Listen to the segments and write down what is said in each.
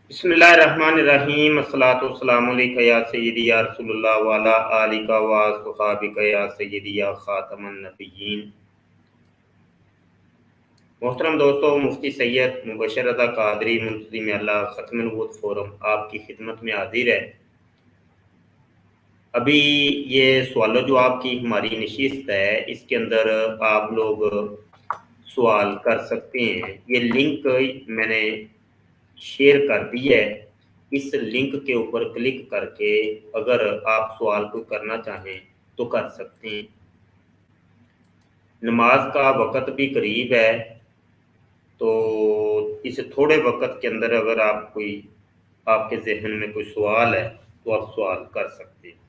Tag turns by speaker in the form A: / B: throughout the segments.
A: بسم اللہ الرحمن الرحیم، الصلاۃ والسلام علیک یا سیدی یا رسول اللہ وعلی آلک و اصحابک یا سیدی یا خاتم النبیین۔ محترم دوستو، مفتی سید مبشر رضا قادری منتظم اللہ ختم النبوت فورم آپ کی خدمت میں حاضر ہے۔ ابھی یہ سوال و جواب کی ہماری نشست ہے، اس کے اندر آپ لوگ سوال کر سکتے ہیں۔ یہ لنک میں نے شیئر کر دی ہے، اس لنک کے اوپر کلک کر کے اگر آپ سوال کو کرنا چاہیں تو کر سکتے ہیں۔ نماز کا وقت بھی قریب ہے، تو اس تھوڑے وقت کے اندر اگر آپ کے ذہن میں کوئی سوال ہے تو آپ سوال کر سکتے ہیں۔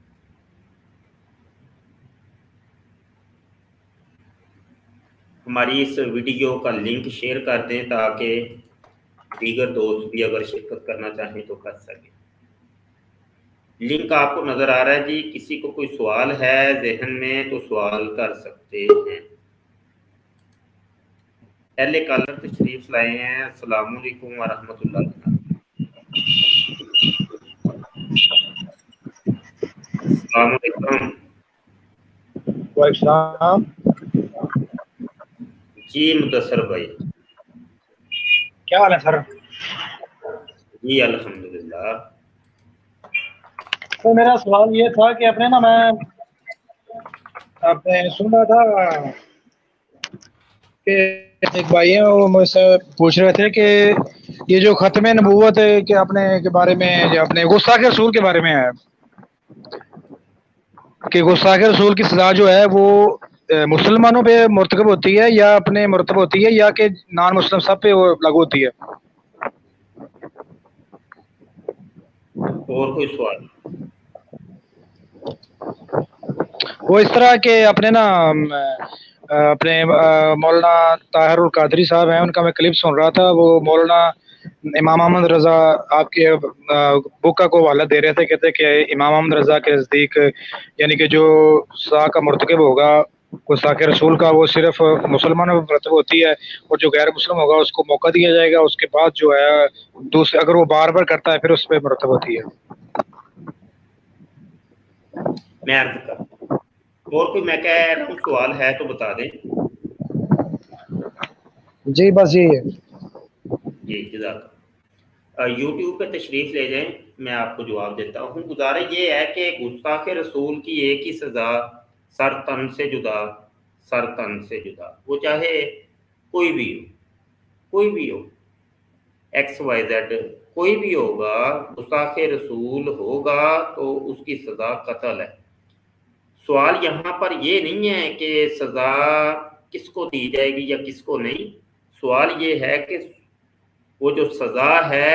A: ہماری اس ویڈیو کا لنک شیئر کر دیں تاکہ دیگر دوست بھی اگر شرکت کرنا چاہیں تو کر سکیں۔ لنک آپ کو نظر آ رہا ہے جی؟ کسی کو کوئی سوال ہے ذہن میں تو سوال کر سکتے ہیں۔ پہلے کالر تشریف لائے ہیں۔ السلام علیکم ورحمۃ اللہ وبرکاتہ۔ السلام علیکم
B: وعلیکم السلام۔
A: جی مدثر بھائی،
B: کیا حال ہے سر؟
A: جی الحمدللہ۔
B: تو میرا سوال یہ تھا کہ میں سن رہا تھا کہ ایک بھائی ہیں وہ مجھ سے پوچھ رہے تھے کہ یہ جو ختم نبوت کے کے بارے میں، جو اپنے گستاخ رسول کے بارے میں ہے کہ گستاخ رسول کی سزا جو ہے وہ مسلمانوں پہ مرتکب ہوتی ہے یا اپنے مرتب ہوتی ہے یا کہ نان مسلم سب پہ وہ لاگو ہوتی ہے؟
A: اور کوئی سوال؟
B: وہ اس طرح کہ اپنے مولانا طاہر القادری صاحب ہیں، ان کا میں کلپ سن رہا تھا۔ وہ مولانا امام احمد رضا آپ کے بک کا کو حوالہ دے رہے تھے، کہتے کہ امام احمد رضا کے نزدیک یعنی کہ جو سزا کا مرتکب ہوگا گستاخ رسول کا، وہ صرف مسلمانوں پر مرتب ہوتی ہے، اور جو غیر مسلم ہوگا اس کو موقع دیا جائے گا، اس کے بعد جو ہے دوسرے اگر وہ بار بار کرتا ہے پھر اس پہ مرتب ہوتی ہے۔
A: میں عرض کرتا ہوں، اور کوئی میں کہہ رہا ہوں سوال ہے تو بتا دیں۔
B: جی بس یہی ہے۔
A: جی جزاک اللہ۔ یوٹیوب پہ تشریف لے جائیں، میں آپ کو جواب دیتا ہوں۔ گزارش یہ ہے کہ گستاخ رسول کی ایک ہی سزا، سر تن سے جدا، سر تن سے جدا، وہ چاہے کوئی بھی ہو، ایکس وائی زیڈ کوئی بھی ہوگا، گستاخ رسول ہوگا تو اس کی سزا قتل ہے۔ سوال یہاں پر یہ نہیں ہے کہ سزا کس کو دی جائے گی یا کس کو نہیں، سوال یہ ہے کہ وہ جو سزا ہے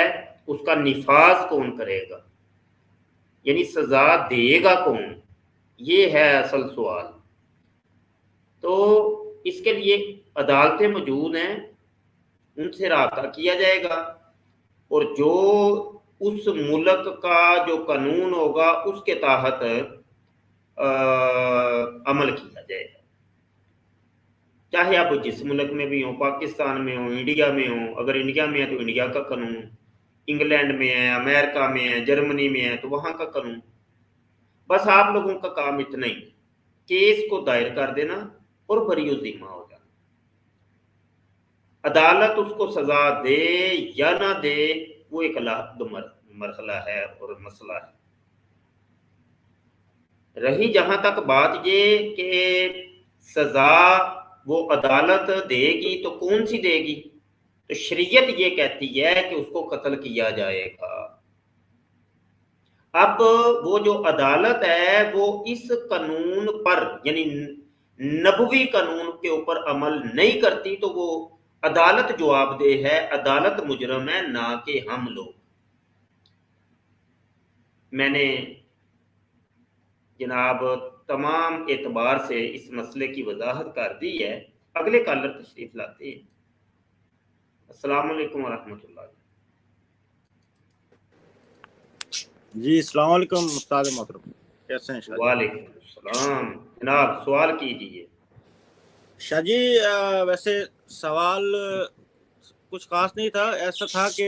A: اس کا نفاذ کون کرے گا، یعنی سزا دے گا کون، یہ ہے اصل سوال۔ تو اس کے لیے عدالتیں موجود ہیں، ان سے رابطہ کیا جائے گا، اور جو اس ملک کا جو قانون ہوگا اس کے تحت عمل کیا جائے گا، چاہے آپ جس ملک میں بھی ہوں، پاکستان میں ہوں، انڈیا میں ہوں۔ اگر انڈیا میں ہے تو انڈیا کا قانون، انگلینڈ میں ہے، امریکہ میں ہے، جرمنی میں ہے تو وہاں کا قانون۔ بس آپ لوگوں کا کام اتنا ہی، کیس کو دائر کر دینا اور بری و ذمہ ہو جانا۔ عدالت اس کو سزا دے یا نہ دے وہ ایک الگ مرحلہ ہے اور مسئلہ ہے۔ رہی جہاں تک بات یہ کہ سزا وہ عدالت دے گی تو کون سی دے گی، تو شریعت یہ کہتی ہے کہ اس کو قتل کیا جائے گا۔ اب وہ جو عدالت ہے وہ اس قانون پر یعنی نبوی قانون کے اوپر عمل نہیں کرتی تو وہ عدالت جواب دہ ہے، عدالت مجرم ہے، نہ کہ ہم لوگ۔ میں نے جناب تمام اعتبار سے اس مسئلے کی وضاحت کر دی ہے۔ اگلے کالر تشریف لاتے ہیں۔ السلام علیکم ورحمۃ اللہ۔
C: جی السلام علیکم استاد محترم، کیسے ہیں شاہ جی؟
A: وعلیکم السلام جناب، سوال کیجیے۔
C: شاہ جی ویسے سوال کچھ خاص نہیں تھا، ایسا تھا کہ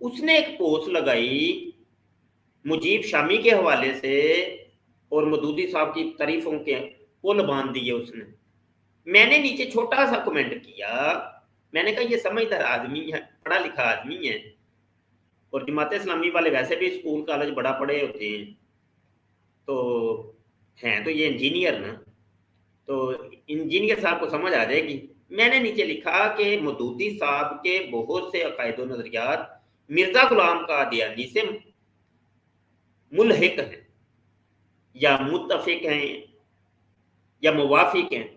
A: اس نے ایک پوسٹ لگائی مجیب شامی کے حوالے سے اور مودودی صاحب کی تعریفوں کے پل باندھ دیے اس نے. میں نے نیچے چھوٹا سا کمنٹ کیا, میں نے کہا یہ سمجھدار آدمی ہے, پڑھا لکھا آدمی ہے, اور جماعت اسلامی والے ویسے بھی اسکول کالج بڑا پڑھے ہوتے ہیں, تو ہیں تو یہ انجینئر نا, تو انجینئر صاحب کو سمجھ آ جائے گی. میں نے نیچے لکھا کہ مودودی صاحب کے بہت سے عقائد و نظریات مرزا غلام قادیانی سے ملحق ہیں یا متفق ہیں یا موافق ہیں.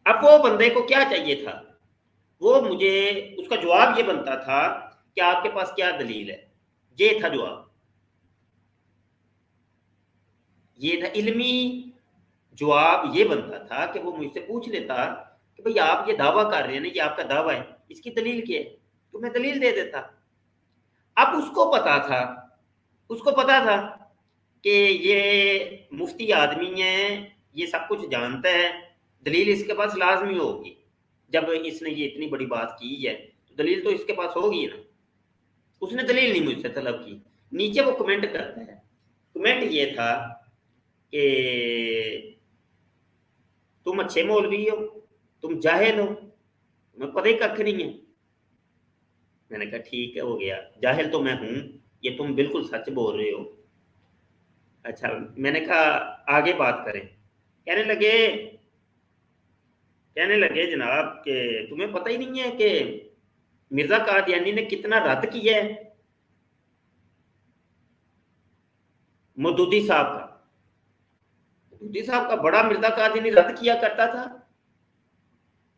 A: اب وہ بندے کو کیا چاہیے تھا, وہ مجھے اس کا جواب یہ بنتا تھا کہ آپ کے پاس کیا دلیل ہے, یہ تھا جواب, یہ تھا علمی جواب. یہ بنتا تھا کہ وہ مجھ سے پوچھ لیتا کہ بھئی آپ یہ دعویٰ کر رہے ہیں نا, یہ آپ کا دعویٰ ہے, اس کی دلیل کیا ہے, تو میں دلیل دے دیتا. اب اس کو پتا تھا کہ یہ مفتی آدمی ہے, یہ سب کچھ جانتا ہے, دلیل اس کے پاس لازمی ہوگی. جب اس نے یہ اتنی بڑی بات کی ہے تو دلیل تو اس کے پاس ہوگی نا. اس نے دلیل نہیں مجھ سے طلب کی. نیچے وہ کمنٹ کرتا ہے, کمنٹ یہ تھا کہ تم اچھے مولوی ہو, تم جاہل ہو, تمہیں پتہ ہی ککھ نہیں ہے. میں نے کہا ٹھیک ہے, ہو گیا, جاہل تو میں ہوں, یہ تم بالکل سچ بول رہے ہو. اچھا, میں نے کہا آگے بات کریں. کہنے لگے جناب کہ تمہیں پتہ ہی نہیں ہے کہ مرزا قادیانی نے کتنا رد کیا ہے مودودی صاحب کا. مودودی صاحب کا بڑا مرزا قادیانی رد کیا کرتا تھا.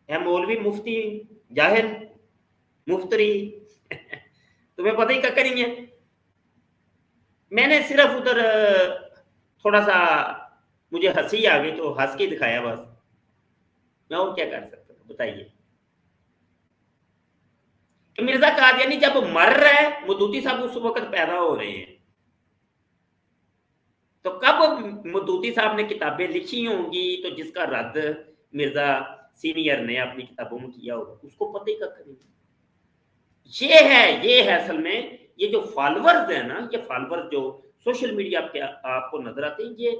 A: ہے مولوی مفتی جاہل مفتری, تمہیں پتہ ہی ککھ نہیں ہے. میں نے صرف ادھر تھوڑا سا مجھے ہنسی آ گئی تو ہنس کے دکھایا بس, میں اور کیا کر سکتا ہوں بتائیے. کہ مرزا قادیانی جب مر رہا ہے, مودودی صاحب اس وقت پیدا ہو رہے ہیں, تو کب مودودی صاحب نے کتابیں لکھی ہوں گی تو جس کا رد مرزا سینئر نے اپنی کتابوں میں کیا ہوگا, اس کو پتہ ہی ککھ نہیں. یہ ہے اصل میں یہ جو فالورز ہیں نا, یہ فالورز جو سوشل میڈیا پہ آپ کو نظر آتے ہیں,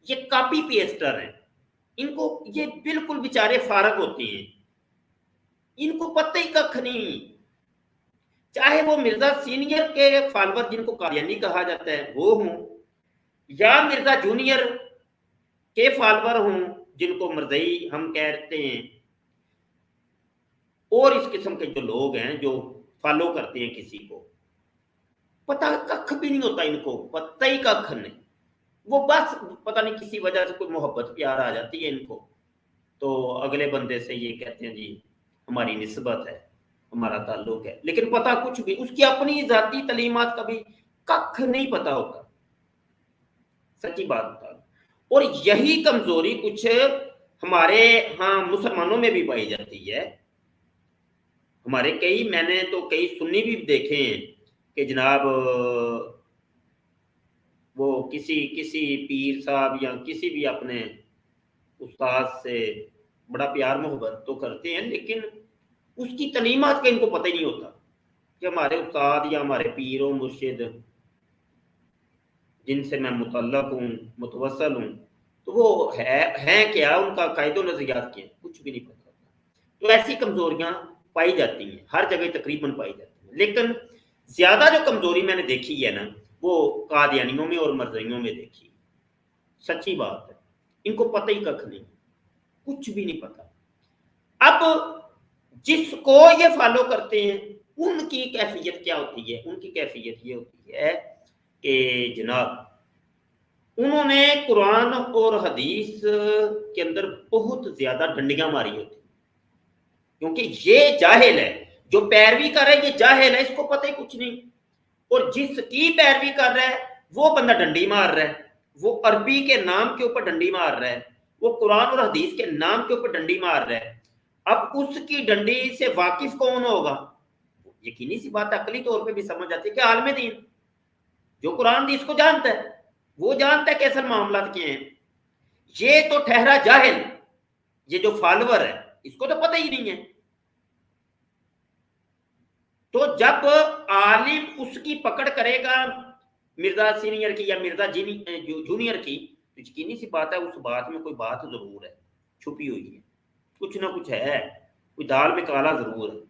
A: یہ کاپی پیسٹر ہیں. ان کو یہ بالکل بیچارے فارغ ہوتے ہیں, ان کو پتہ ہی ککھ نہیں. چاہے وہ مرزا سینئر کے فالور جن کو قادیانی کہا جاتا ہے وہ ہوں, یا مرزا جونیئر کے فالور ہوں جن کو مرزائی ہم کہتے ہیں, اور اس قسم کے جو لوگ ہیں جو فالو کرتے ہیں کسی کو, پتہ ککھ بھی نہیں ہوتا ان کو, پتہ ہی ککھ نہیں. وہ بس پتہ نہیں کسی وجہ سے کوئی محبت پیار آ جاتی ہے ان کو, تو اگلے بندے سے یہ کہتے ہیں جی ہماری نسبت ہے, ہمارا تعلق ہے, لیکن پتہ کچھ بھی, اس کی اپنی ذاتی تعلیمات کا بھی ککھ نہیں پتہ ہوتا, سچی بات بتا. اور یہی کمزوری کچھ ہمارے ہاں مسلمانوں میں بھی پائی جاتی ہے. ہمارے میں نے تو کئی سنی بھی دیکھے ہیں کہ جناب وہ کسی پیر صاحب یا کسی بھی اپنے استاد سے بڑا پیار محبت تو کرتے ہیں, لیکن اس کی تعلیمات کا ان کو پتہ ہی نہیں ہوتا کہ ہمارے استاد یا ہمارے پیر و مرشد جن سے میں متعلق ہوں, متوسل ہوں, تو وہ ہیں کیا, ان کا عقائد و نظریات کیا, کچھ بھی نہیں پتہ. تو ایسی کمزوریاں پائی جاتی ہیں ہر جگہ تقریباً پائی جاتی ہیں, لیکن زیادہ جو کمزوری میں نے دیکھی ہے نا وہ قادیانیوں میں اور مرزائیوں میں دیکھی. سچی بات ہے, ان کو پتہ ہی ککھ نہیں, کچھ بھی نہیں پتہ. اب جس کو یہ فالو کرتے ہیں ان کی کیفیت کیا ہوتی ہے, ان کی کیفیت یہ ہوتی ہے کہ جناب انہوں نے قرآن اور حدیث کے اندر بہت زیادہ ڈنڈیاں ماری ہوتی, کیونکہ یہ جاہل ہے, جو پیروی کر رہا ہے یہ جاہل ہے, اس کو پتہ ہی کچھ نہیں. اور جس کی پیروی کر رہا ہے وہ بندہ ڈنڈی مار رہا ہے, وہ عربی کے نام کے اوپر ڈنڈی مار رہا ہے, وہ قرآن اور حدیث کے نام کے اوپر ڈنڈی مار رہا ہے. اب اس کی ڈنڈی سے واقف کون ہوگا؟ یقینی سی بات عقلی طور پہ بھی سمجھ آتی ہے کہ عالم دین جو قرآن حدیث کو جانتا ہے, وہ جانتا ہے کہ اصل معاملات کیا ہیں. یہ تو ٹھہرا جاہل, یہ جو فالور ہے اس کو تو پتہ ہی نہیں ہے. تو جب عالم اس کی پکڑ کرے گا مرزا سینئر کی یا مرزا جونیئر کی، تو یقینی سی بات ہے اس بات میں کوئی بات ضرور ہے، چھپی ہوئی ہے، کچھ نہ کچھ ہے، کوئی دال میں کالا ضرور ہے۔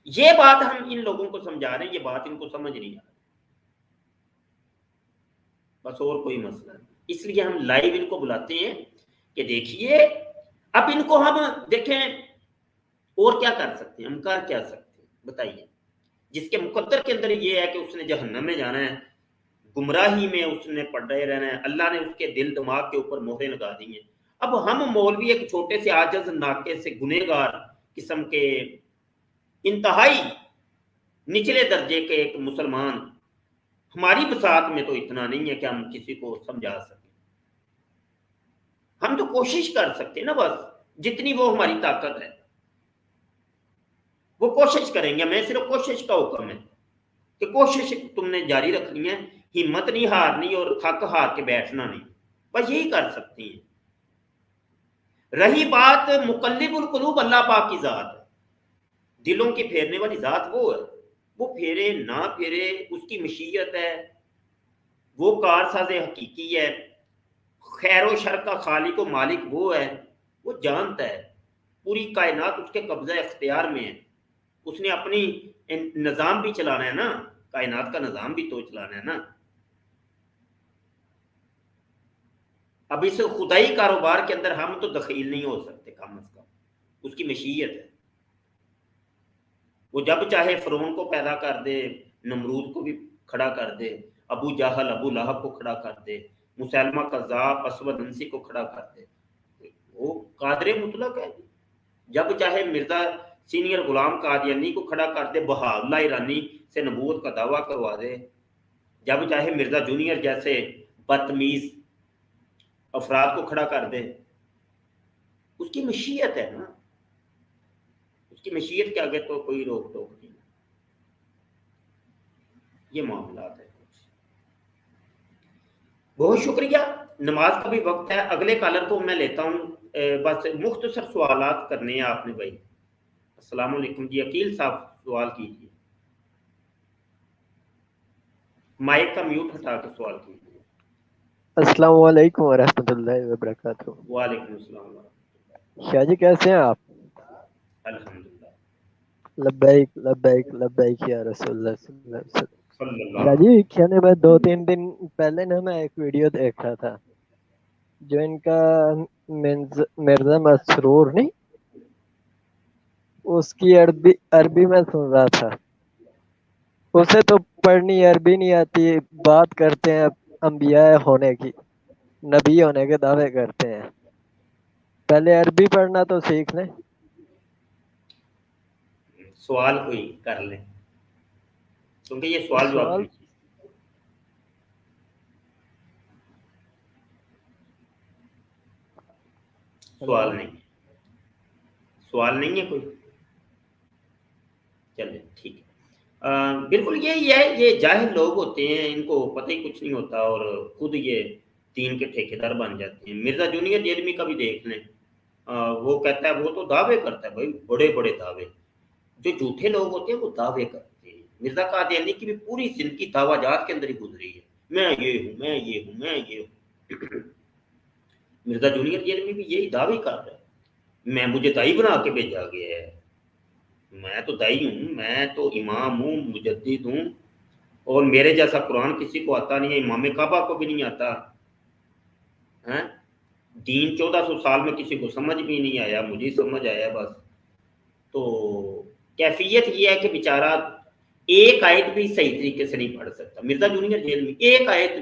A: یہ بات ہم ان لوگوں کو سمجھا رہے ہیں، یہ بات ان کو سمجھ نہیں آ رہی، بس اور کوئی مسئلہ نہیں۔ اس لیے ہم لائیو ان کو بلاتے ہیں کہ دیکھیے اب ان کو ہم دیکھیں اور کیا کر سکتے ہیں، ہم کر کیا سکتے ہیں بتائیے، جس کے مقدر کے اندر یہ ہے کہ اس نے جہنم میں جانا ہے، گمراہی میں اس نے پڑے رہنا ہے، اللہ نے اس کے دل دماغ کے اوپر مہریں لگا دی ہیں۔ اب ہم مولوی ایک چھوٹے سے عاجز ناقے سے گنہگار قسم کے انتہائی نچلے درجے کے ایک مسلمان، ہماری بساط میں تو اتنا نہیں ہے کہ ہم کسی کو سمجھا سکیں، ہم تو کوشش کر سکتے ہیں نا، بس جتنی وہ ہماری طاقت ہے وہ کوشش کریں گے، ہمیں صرف کوشش کا حکم ہے کہ کوشش تم نے جاری رکھنی ہے، ہمت نہیں ہارنی اور تھک ہار کے بیٹھنا نہیں، بس یہی کر سکتی ہیں۔ رہی بات مقلب القلوب، اللہ پاک کی ذات ہے، دلوں کی پھیرنے والی ذات وہ ہے، وہ پھیرے نہ پھیرے اس کی مشیت ہے، وہ کارساز حقیقی ہے، خیر و شر کا خالق و مالک وہ ہے، وہ جانتا ہے، پوری کائنات اس کے قبضہ اختیار میں ہے، اس نے اپنی نظام بھی چلانا ہے نا، کائنات کا نظام بھی تو چلانا ہے نا۔ اب اس خدائی کاروبار کے اندر ہم تو دخیل نہیں ہو سکتے، کم از کم اس کی مشیت ہے، وہ جب چاہے فرعون کو پیدا کر دے، نمرود کو بھی کھڑا کر دے، ابو جہل ابو لہب کو کھڑا کر دے، مسلمہ کذاب اسود انسی کو کھڑا کر دے، وہ قادر مطلق ہے۔ جب چاہے مرزا سینئر غلام قادیانی کو کھڑا کر دے، بہاءاللہ ایرانی سے نبوت کا دعویٰ کروا دے، جب چاہے مرزا جونیئر جیسے بدتمیز افراد کو کھڑا کر دے، اس کی مشیت ہے نا، اس کی مشیت کے آگے تو کوئی روک ٹوک نہیں، یہ معاملات ہے۔ بہت شکریہ، نماز کا بھی وقت ہے، اگلے کالر کو میں لیتا ہوں، بس مختصر سوالات کرنے ہیں آپ نے بھائی۔ السلام علیکم جی، عقیل صاحب سوال کیجیے، مائک کا میوٹ ہٹا کے سوال کیجیے۔
D: السلام علیکم ورحمۃ اللہ وبرکاتہ۔
A: وعلیکم السلام ورحمۃ
D: شاہ جی کیسے ہیں آپ؟
A: اللہ، الحمدللہ،
D: لبیک لبیک لبیک یا رسول اللہ صلی اللہ علیہ وسلم۔
A: صلی اللہ
D: شاہ
A: علیہ
D: جی کہنے میں 2-3 دن پہلے نا میں ایک ویڈیو دیکھ رہا تھا، جو ان کا مرزا مسرور نہیں، اس کی عربی میں سن رہا تھا، اسے تو پڑھنی عربی نہیں آتی، بات کرتے ہیں انبیاء ہونے کی، نبی ہونے کے دعوے کرتے ہیں، پہلے عربی پڑھنا تو سیکھ لیں۔
A: سوال کوئی کر لیں، کیونکہ یہ سوال جواب نہیں، سوال نہیں، سوال نہیں ہے کوئی، چلے ٹھیک ہے۔ بالکل یہی ہے، یہ جاہل لوگ ہوتے ہیں، ان کو پتہ ہی کچھ نہیں ہوتا اور خود یہ دین کے ٹھیکیدار بن جاتے ہیں۔ مرزا جونیئر جیلمی کا بھی دیکھ لیں، وہ کہتا ہے، وہ تو دعوے کرتا ہے بھائی، بڑے بڑے دعوے، جو جھوٹے لوگ ہوتے ہیں وہ دعوے کرتے ہیں۔ مرزا قادیانی کی بھی پوری زندگی دعویٰ جات کے اندر ہی گزری ہے، میں یہ ہوں، میں یہ ہوں، میں یہ ہوں۔ مرزا جونیئر جیلمی بھی یہی دعوے کر رہا ہے، مجھے دائی بنا کے بھیجا گیا ہے، میں تو دائی ہوں، میں تو امام ہوں، مجدد ہوں، اور میرے جیسا قرآن کسی کو آتا نہیں ہے، امام کعبہ کو بھی نہیں آتا، دین 1400 سال میں کسی کو سمجھ بھی نہیں آیا، مجھے سمجھ آیا بس۔ تو کیفیت یہ ہے کہ بیچارہ ایک آیت بھی صحیح طریقے سے نہیں پڑھ سکتا مرزا جونیئر جیل میں، ایک آیت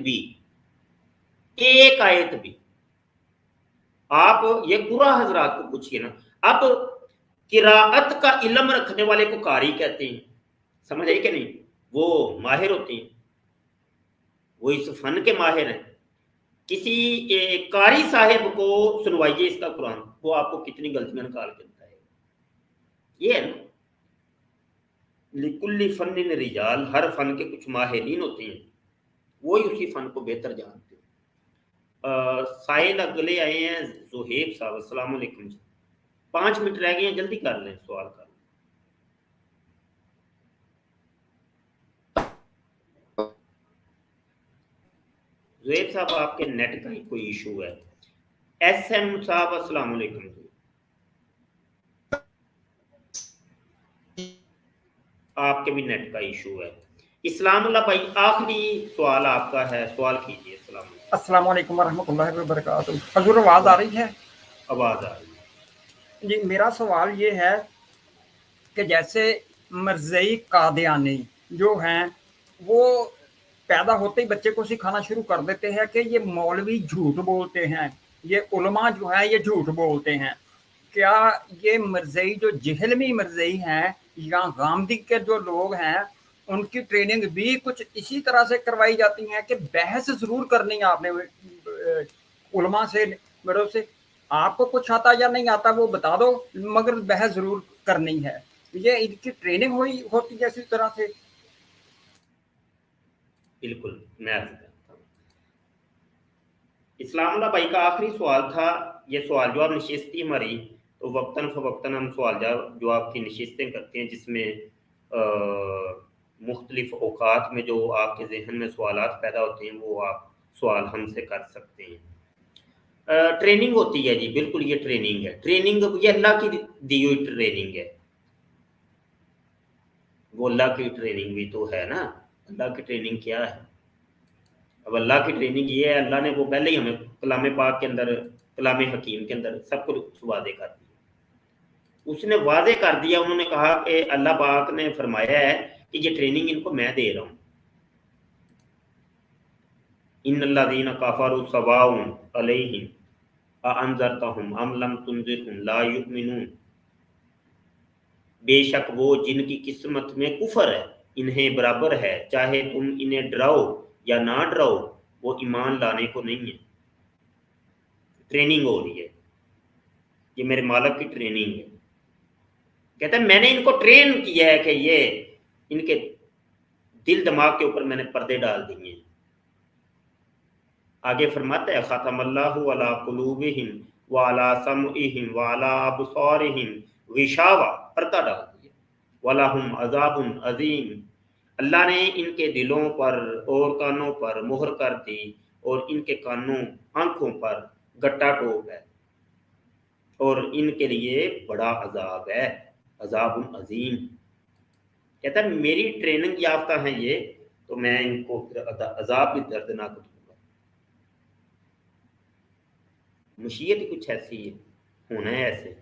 A: بھی۔ آپ یہ قرآ حضرات کو پوچھئے نا، اب قراءت کا علم رکھنے والے کو قاری کہتے ہیں، سمجھ آئی کہ نہیں، وہ ماہر ہوتے ہیں، وہ اس فن کے ماہر ہیں۔ کسی قاری صاحب کو سنوائیے اس کا قرآن، وہ آپ کو کتنی غلطیاں نکال کے بتائے گا۔ یہ ہے نا، لکل فن رجال، ہر فن کے کچھ ماہرین ہوتے ہیں، وہی اسی فن کو بہتر جانتے ہیں۔ سائل اگلے آئے ہیں زہیب صاحب، السلام علیکم جی، 5 منٹ رہ گئے ہیں، جلدی کر لیں، سوال کر لیں۔ زہیب صاحب آپ کے نیٹ کا ہی کوئی ایشو ہے. ایس ایم صاحب السلام علیکم. آپ کے بھی نیٹ کا ایشو ہے. اسلام اللہ بھائی آخری سوال آپ کا ہے, سوال کیجیے.
E: السلام علیکم ورحمۃ اللہ وبرکاتہ. حضور آواز آ رہی ہے؟
A: آواز آ رہی ہے
E: جی. میرا سوال یہ ہے کہ جیسے مرزائی قادیانی جو ہیں وہ پیدا ہوتے ہی بچے کو سکھانا شروع کر دیتے ہیں کہ یہ مولوی جھوٹ بولتے ہیں, یہ علماء جو ہیں یہ جھوٹ بولتے ہیں. کیا یہ مرزائی جو جہلمی مرزائی ہیں یا غامدی کے جو لوگ ہیں ان کی ٹریننگ بھی کچھ اسی طرح سے کروائی جاتی ہیں کہ بحث ضرور کرنی ہے آپ نے علماء سے, بڑوں سے, آپ کو کچھ آتا یا نہیں آتا وہ بتا دو مگر بحث ضرور کرنی ہے. یہ ان کی ٹریننگ ہوتی ہے اسی طرح سے؟
A: بالکل. میں اسلام اللہ بھائی کا آخری سوال تھا. یہ سوال جواب نشست تھی ہماری, تو وقتاً فوقتاً ہم سوال جواب کی نشستیں کرتے ہیں جس میں مختلف اوقات میں جو آپ کے ذہن میں سوالات پیدا ہوتے ہیں وہ آپ سوال ہم سے کر سکتے ہیں. ٹریننگ ہوتی ہے جی, بالکل یہ ٹریننگ ہے. ٹریننگ یہ اللہ کی دی ہوئی ٹریننگ ہے. وہ اللہ کی ٹریننگ بھی تو ہے نا. اللہ کی ٹریننگ کیا ہے؟ اب اللہ کی ٹریننگ یہ ہے, اللہ نے وہ پہلے ہی ہمیں کلام پاک کے اندر, کلام حکیم کے اندر سب کو واضح کر دیا. اس نے واضح کر دیا, انہوں نے کہا کہ اللہ پاک نے فرمایا ہے کہ یہ ٹریننگ ان کو میں دے رہا ہوں. ان الذین کفروا سواء علیہم اانذرتہم ام لم تنذرہم لا یؤمنون. بے شک وہ جن کی قسمت میں کفر ہے انہیں برابر ہے, چاہے تم انہیں ڈراؤ یا نہ ڈراؤ وہ ایمان لانے کو نہیں ہے. ٹریننگ ہو رہی ہے, یہ میرے مالک کی ٹریننگ ہے. کہتا ہے میں نے ان کو ٹرین کیا ہے کہ یہ ان کے دل دماغ کے اوپر میں نے پردے ڈال دیے ہیں. آگے فرماتا ہے ختم اللہ علی قلوبہم وعلی سمعہم وعلی ابصارہم غشاوہ, پردہ ڈال دیا. وَلَهُمْ عَذَابٌ عَظِيمٌ, اللہ نے ان کے دلوں پر اور کانوں پر مہر کر دی اور ان کے کانوں آنکھوں پر گٹا ٹوپ ہے اور ان کے لیے بڑا عذاب ہے, عذاب عظیم. کہتا ہے میری ٹریننگ یافتہ ہیں یہ, تو میں ان کو عذاب بھی دردناک دوں گا. مشیت ہی کچھ ایسی ہے, ہونا ہے ایسے.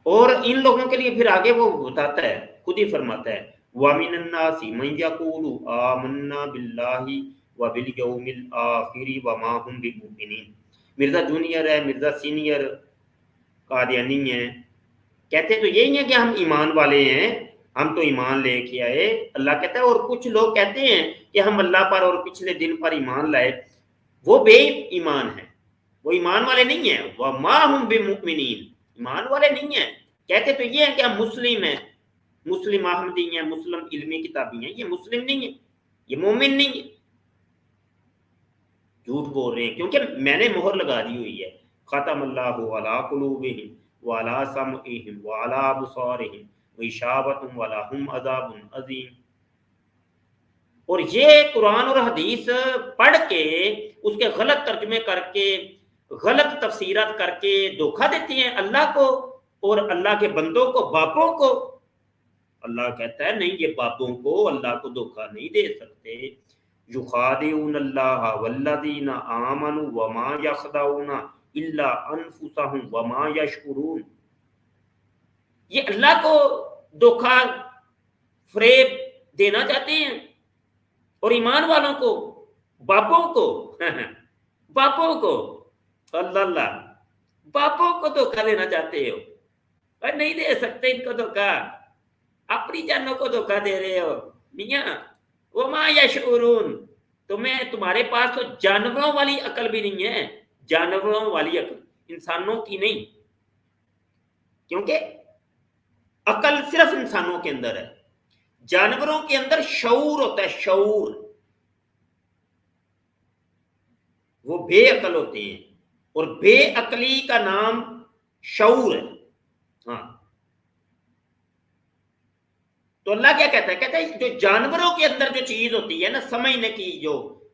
A: اور ان لوگوں کے لیے پھر آگے وہ بتاتا ہے, خود ہی فرماتا ہے وَمِنَ النَّاسِ مَن يَقُولُ آمَنَّا بِاللَّهِ وَبِالْيَوْمِ الْآخِرِ وَمَا هُمْ بِمُؤْمِنِينَ. مرزا جونیئر ہے, مرزا سینئر قادیانی ہیں, کہتے تو یہی ہیں کہ ہم ایمان والے ہیں, ہم تو ایمان لے کے آئے. اللہ کہتا ہے اور کچھ لوگ کہتے ہیں کہ ہم اللہ پر اور پچھلے دن پر ایمان لائے, وہ بے ایمان ہیں, وہ ایمان والے نہیں ہیں. وَمَا هُمْ بِمُؤْمِنِينَ, ایمان والے نہیں ہیں. کہتے تو یہ ہیں کہ ہم مسلم ہیں, مسلم احمدی ہیں, مسلم علمی کتابی ہیں. یہ مسلم نہیں ہیں, یہ مومن نہیں ہیں. جھوٹ بول رہے ہیں کیونکہ میں نے مہر لگا دی ہوئی ہے. ختم اللہ علی قلوبہم وعلی سمعہم وعلی ابصارہم غشاوۃ ولہم عذاب عظیم. اور یہ قرآن اور حدیث پڑھ کے اس کے غلط ترجمے کر کے غلط تفسیرات کر کے دھوکہ دیتے ہیں اللہ کو اور اللہ کے بندوں کو, باپوں کو. اللہ کہتا ہے نہیں, یہ باپوں کو اللہ کو دھوکہ نہیں دے سکتے. یخادعون اللہ والذین آمنوا وما یخدعون الا انفسهم وما یشعرون. یہ اللہ کو دھوکہ فریب دینا چاہتے ہیں اور ایمان والوں کو, باپوں کو باپوں کو, اللہ باپوں کو دھوکہ دینا چاہتے ہو. اور نہیں دے سکتے ان کو دھوکہ, اپنی جانوں کو دھوکہ دے رہے ہو میاں. وما یشعرون, تمہارے پاس تو جانوروں والی عقل بھی نہیں ہے, جانوروں والی عقل, انسانوں کی نہیں. کیونکہ عقل صرف انسانوں کے اندر ہے, جانوروں کے اندر شعور ہوتا ہے, شعور. وہ بے عقل ہوتے ہیں اور بے عقلی کا نام شعور ہے. ہاں, تو اللہ کیا کہتا ہے, کہتا ہے جو جانوروں کے اندر جو چیز ہوتی ہے نا سمجھنے کی, جو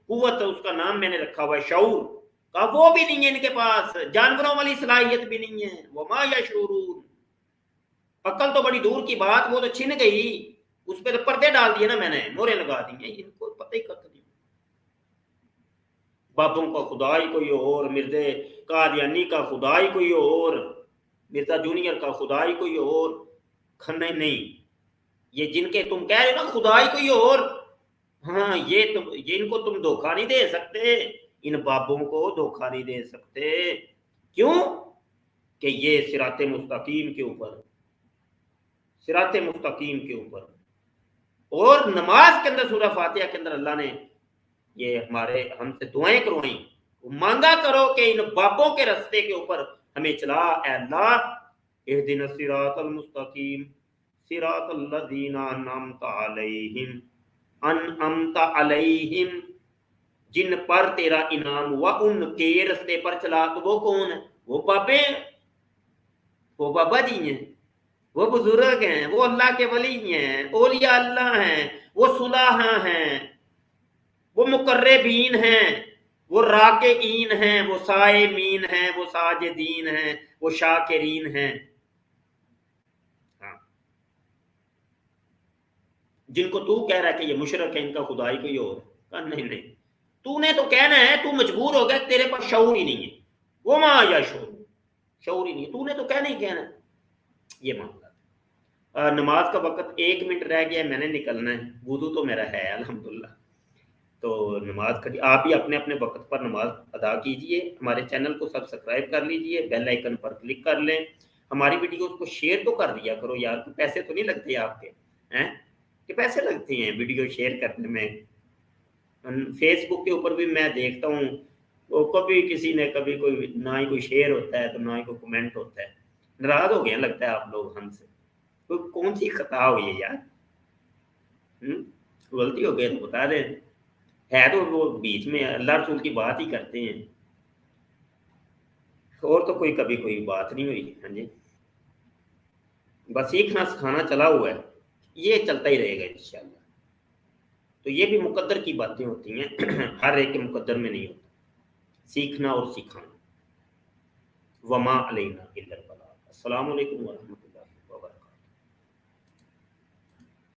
A: قوت اس کا نام میں نے رکھا ہوا ہے شعور کا، وہ بھی نہیں ہے ان کے پاس، جانوروں والی صلاحیت بھی نہیں ہے، وما یشعرون، عقل تو بڑی دور کی بات، وہ تو چھن گئی، اس پہ تو پردے ڈال دیے نا میں نے، مورے لگا دی ہیں، ان کو پتہ ہی کت نہیں۔ بابوں کا خدا ہی کوئی اور، مرزا قادیانی کا خدا ہی کوئی اور، مرزا جونیئر کا خدا ہی کوئی اور، کھنے نہیں، یہ جن کے تم کہہ رہے ہو نا خدا ہی کوئی اور، ہاں یہ ان کو تم دھوکہ نہیں دے سکتے، ان بابوں کو دھوکہ نہیں دے سکتے، کیوں کہ یہ صراط مستقیم کے اوپر، صراط مستقیم کے اوپر، اور نماز کے اندر سورہ فاتحہ کے اندر اللہ نے یہ ہم سے دعائیں کروائیں، مانگا کرو کہ ان بابوں کے رستے کے اوپر ہمیں چلا، اے اللہ اہدنا الصراط المستقیم صراط الذین انعمت علیہم، انعمت علیہم، جن پر تیرا انعام ہوا ان کے رستے پر چلا، تو وہ کون ہے؟ وہ بابے ہیں، وہ بابا جی ہیں، وہ بزرگ ہیں، وہ اللہ کے ولی ہیں، اولیاء اللہ ہیں، وہ صلحاء ہیں، وہ مقربین ہیں، وہ راکعین ہیں، وہ صائمین ہیں، وہ ساجدین ہیں، وہ شاکرین ہیں، جن کو تو کہہ رہا ہے کہ یہ مشرک ہے، ان کا خدائی کوئی اور، کہا نہیں نہیں، تو نے تو کہنا ہے، تو مجبور ہو گیا، تیرے پاس شعور ہی نہیں ہے، وہ ماں یا شعور ہی نہیں ہے، تو نے تو کہنا ہی کہنا ہے، یہ معاملہ۔ نماز کا وقت 1 منٹ رہ گیا ہے، میں نے نکلنا ہے، وضو تو میرا ہے الحمدللہ، تو نماز کا آپ بھی اپنے اپنے وقت پر نماز ادا کیجئے، ہمارے چینل کو سبسکرائب کر لیجئے، بیل آئیکن پر کلک کر لیں، ہماری ویڈیوز کو شیئر تو کر دیا کرو یار، پیسے تو نہیں لگتے آپ کے ہیں کہ پیسے لگتے ہیں ویڈیو شیئر کرنے میں؟ فیس بک کے اوپر بھی میں دیکھتا ہوں، وہ کبھی کسی نے کبھی کوئی نہ ہی کوئی شیئر ہوتا ہے تو نہ ہی کوئی کمنٹ ہوتا ہے، ناراض ہو گیا لگتا ہے آپ لوگ ہم سے، کوئی کون سی خطا ہوئی ہے یار، غلطی ہو گئی تو بتا دیں، ہے تو وہ بیچ میں اللہ رسول کی بات ہی کرتے ہیں، اور تو کوئی کبھی کوئی بات نہیں ہوئی، ہاں جی، بس سیکھنا سکھانا چلا ہوا ہے، یہ چلتا ہی رہے گا انشاءاللہ، تو یہ بھی مقدر کی باتیں ہوتی ہیں، ہر ایک کے مقدر میں نہیں ہوتا، سیکھنا اور سکھانا، وما علینا الا البلاغ۔ السلام علیکم ورحمۃ اللہ۔